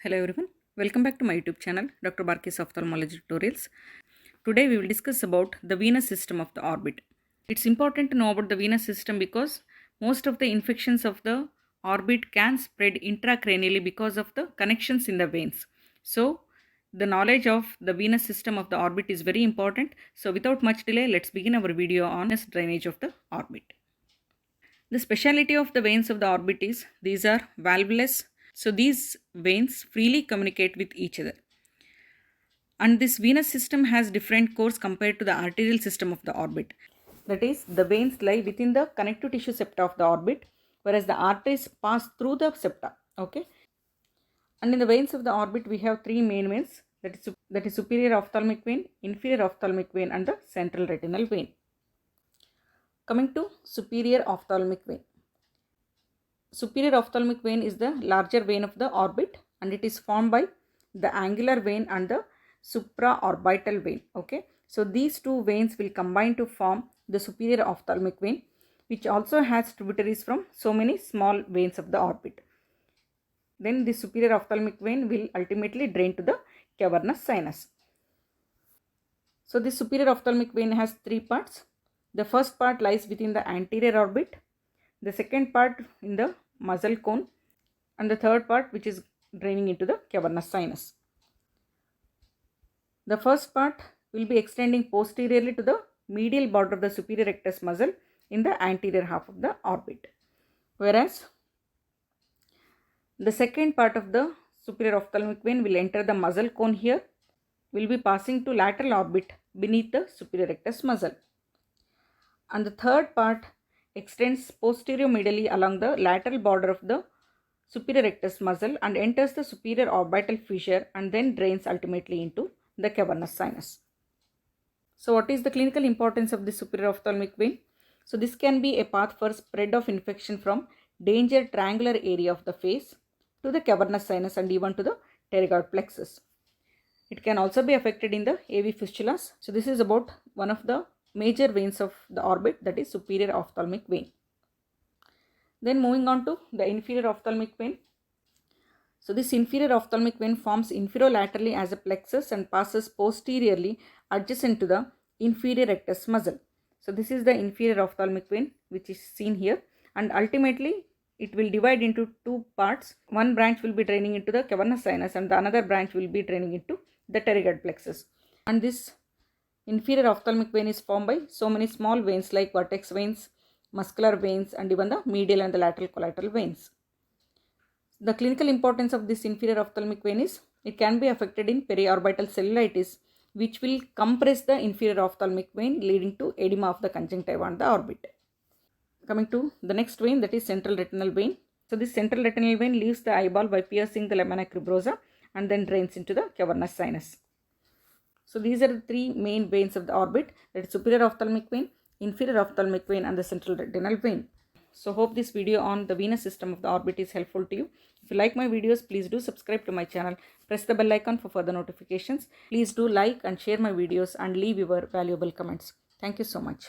Hello everyone, welcome back to my YouTube channel Dr. Barki's Ophthalmology Tutorials. Today we will discuss about the venous system of the orbit. It's important to know about the venous system because most of the infections of the orbit can spread intracranially because of the connections in the veins. So the knowledge of the venous system of the orbit is very important. So without much delay, let's begin our video on venous drainage of the orbit. The speciality of the veins of the orbit is these are valveless. So these veins freely communicate with each other. And this venous system has different course compared to the arterial system of the orbit. That is, the veins lie within the connective tissue septa of the orbit, whereas the arteries pass through the septa. Okay. And in the veins of the orbit, we have three main veins. That is superior ophthalmic vein, inferior ophthalmic vein, and the central retinal vein. Coming to superior ophthalmic vein. Superior ophthalmic vein is the larger vein of the orbit and it is formed by the angular vein and the supraorbital vein. Okay, so these two veins will combine to form the superior ophthalmic vein, which also has tributaries from so many small veins of the orbit. Then the superior ophthalmic vein will ultimately drain to the cavernous sinus. So this superior ophthalmic vein has three parts. The first part lies within the anterior orbit, the second part in the muscle cone, and the third part which is draining into the cavernous sinus. The first part will be extending posteriorly to the medial border of the superior rectus muscle in the anterior half of the orbit, whereas the second part of the superior ophthalmic vein will enter the muscle cone here, will be passing to lateral orbit beneath the superior rectus muscle, and the third part extends posterior-medially along the lateral border of the superior rectus muscle and enters the superior orbital fissure and then drains ultimately into the cavernous sinus. So what is the clinical importance of the superior ophthalmic vein? So this can be a path for spread of infection from danger triangular area of the face to the cavernous sinus and even to the pterygoid plexus. It can also be affected in the AV fistulas. So this is about one of the major veins of the orbit, that is superior ophthalmic vein. Then moving on to the inferior ophthalmic vein. So this inferior ophthalmic vein forms inferolaterally as a plexus and passes posteriorly adjacent to the inferior rectus muscle. So this is the inferior ophthalmic vein which is seen here, and ultimately it will divide into two parts. One branch will be draining into the cavernous sinus and the another branch will be draining into the pterygoid plexus. And this inferior ophthalmic vein is formed by so many small veins like vertex veins, muscular veins, and even the medial and the lateral collateral veins. The clinical importance of this inferior ophthalmic vein is it can be affected in periorbital cellulitis, which will compress the inferior ophthalmic vein, leading to edema of the conjunctiva and the orbit. Coming to the next vein, that is central retinal vein. So this central retinal vein leaves the eyeball by piercing the lamina cribrosa and then drains into the cavernous sinus. So these are the three main veins of the orbit, that is superior ophthalmic vein, inferior ophthalmic vein, and the central retinal vein. So hope this video on the venous system of the orbit is helpful to you. If you like my videos, please do subscribe to my channel. Press the bell icon for further notifications. Please do like and share my videos and leave your valuable comments. Thank you so much.